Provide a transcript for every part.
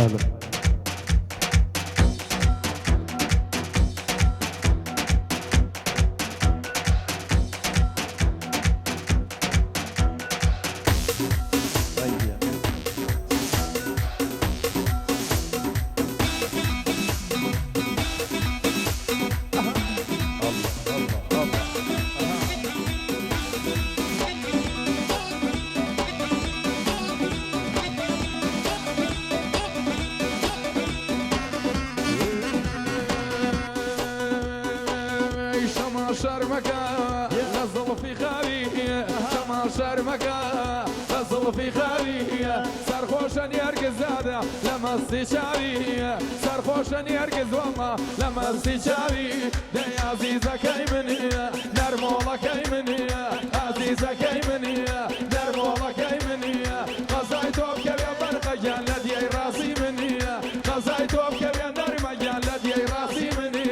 وسهلا. شرمكة نزل في خارية شمال شرمكة نزل في خارية سرخوشا يركز هذا لما استشاري سرخوشا يركز والله لما استشاري ده يا عزيزة كيمني نرمولا كيمني عزيزة كيمني نرمولا كيمني غزايتو بكبير برقة جلد يا راسي مني غزايتو بكبير نرمى جلد يا راسي مني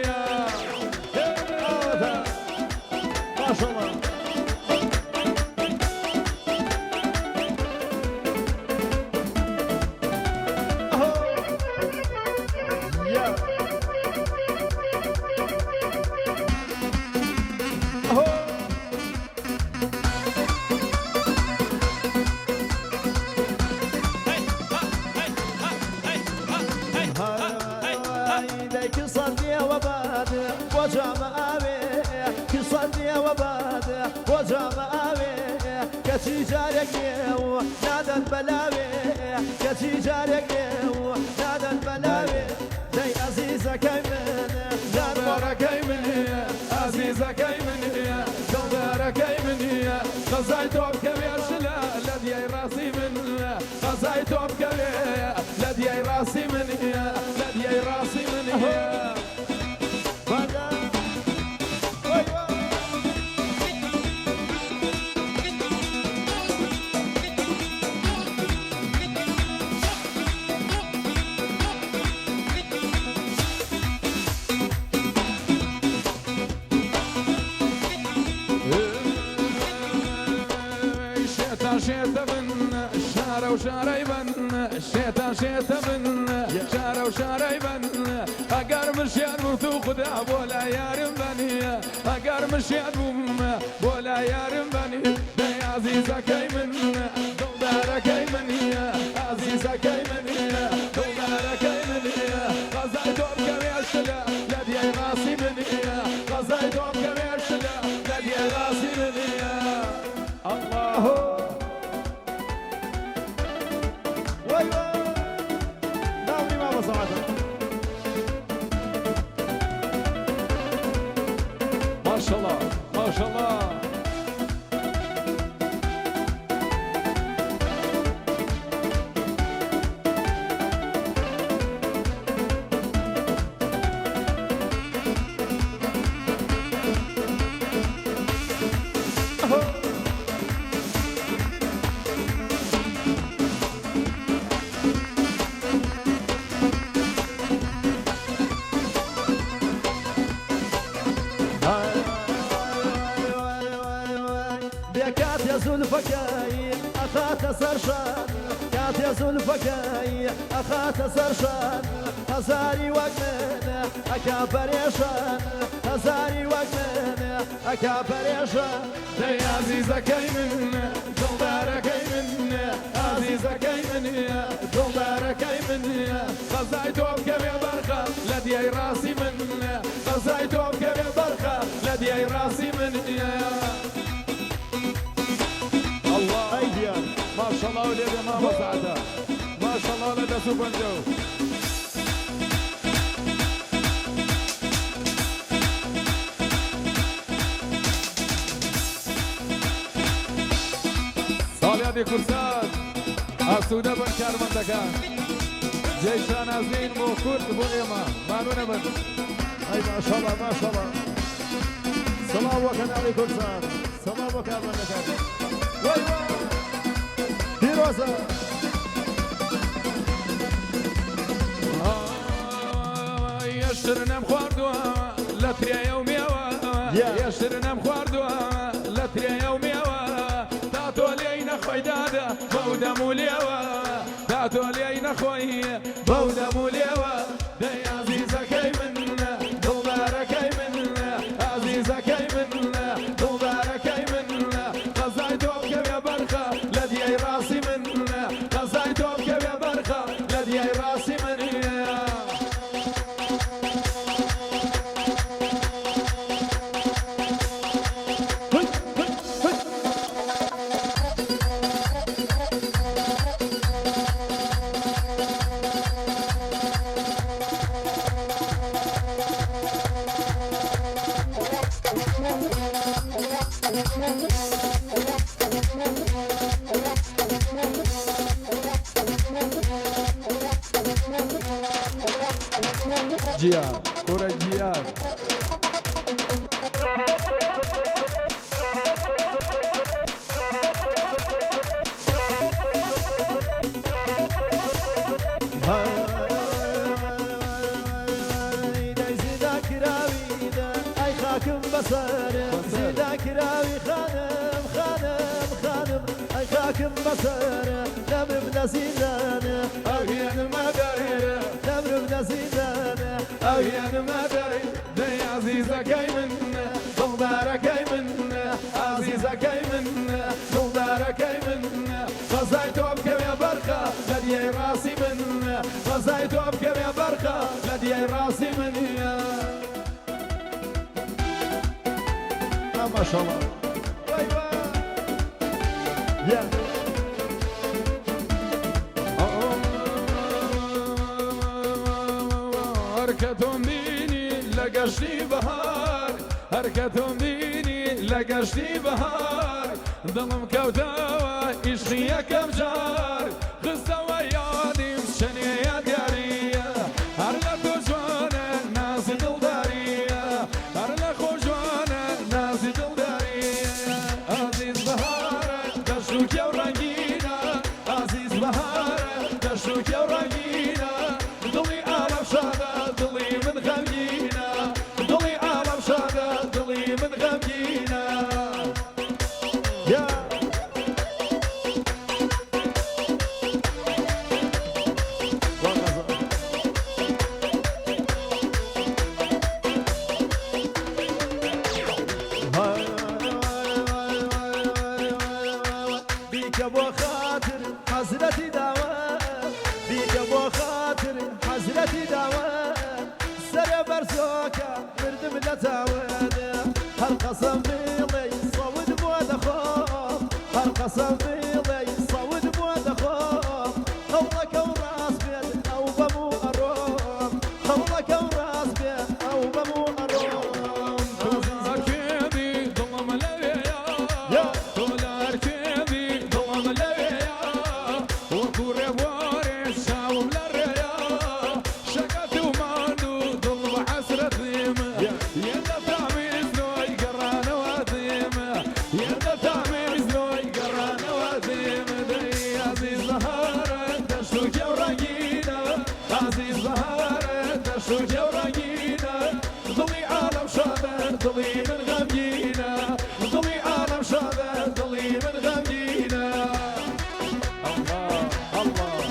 ما شاء الله. صدي وباد وجامعي كصدي وباد وجامعي كتجارك نادى البلاوي كتجارك نادى البلاوي زي عزيزة كيمن دارة كيمن عزيزة كيمن دارة كيمن غزايتو بكبير شلا لدي راسي من غزايتو بكبير لدي راسي من لدي راسي من شيتا من شارة وشارة يبن شيتا من شارة وشارة يبن أقر مشيان مرتوخ داب ولا يارم بني أقر مشيان بوم ولا يارم بني يا عزيزة كيمن دولارة كيمن عزيزة كيمن دولارة كيمن غزايتو بكبير شلا لدي راسي مني غزايتو بكبير شلا لدي راسي مني الله ما شاء الله ما شاء الله. كات يا زلفكاي أخات سرشان كات يا زلفكاي أخات سرشان هزاري وقمنا أكابريشان هزاري وقمنا أكابريشان يا عزيزة كيمن دولارة كيمن عزيزة كيمن دولارة كيمن غزايتو بكبير برخة لدي راسي من غزايتو بكبير برخة لدي راسي من الله ايديان ما شاء الله وليدي ما مساعدة ما شاء الله لدى سوبنجو. صاليادي كرسات السودة بن كارمن دكان جيشان عزين بو كرد بو إيمان مانونا من اي ما شاء الله ما شاء الله. سلام وكان علي كرسان سلام وكان من دكان فيروزة يشترنا مخواردوا لا تريا يوميوا يشترنا مخواردوا لا تريا يوميوا تاتو لينا خيدادا مودا موليوا هاتوا لي نخوي بودا موليوا دي عزيزة كي منا دولارة كي منا عزيزة كي منا دولارة كي منا غزايتو بكم يا برخة لدي راسي منا غزايتو بكم يا برخة لدي راسي منا جيار كرة جيار كراوي خانم خانم خانم اي خاكم بصر نمر بنزيدان أغيان ما داير نمر بنزيدان أغيان ما داير دي عزيزة كي منا دولارة كي منا عزيزة كي منا دولارة كي منا غزايتو بكم يا برخة لدي راسي منا غزايتو بكم يا برخة لدي راسي منا ما شاء الله يا هركتهم ديني لقشتي بهار هركتهم ديني لقشتي بهار ظلم كوتاوى إشخيا كم جار خستوى يادي مشاني يا ديارية هرلا خوشوانا ناس دلدارية هرلا خوشوانا ناس دلدارية عزيز بهارة دشوك يا ورنجينا عزيز بهارة دشوك يا ورنجينا ضلي عالم شادة ضلي من غمجينا ضلي عالم شادة ضلي من غمجينا يا بيك ابو خاطر حزرتي دعوة بيك ابو خاطر حزرتي دعوة سر برسوكا مردم لتعود هالقسم بيضي صود بود خوف هالقسم بيضي صود بود خوف خولك وراس بيت او بمو اروم خولك وراس بيت او بمو اروم أركبي ضم ملويا طول أركبي ضم ملويا وكوري بواري شاوم للريا شكت وماندو ضم حسرة ذيمة يلا تعمل زلوي قران وذيمة يلا تعمل زلوي قران وذيمة دي عزيز زهارة دشوك يا ورقينا عزيز زهارة دشوك يا ورقينا ضلي عالم شادر ضلي من غمجينا ضلي عالم شادر ضلي من غمجينا الله الله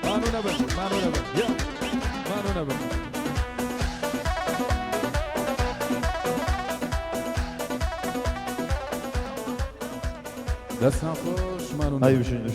مانو نبل مانو نبل يا مانو نبل دستنا خوش مانو نبل هاي وشين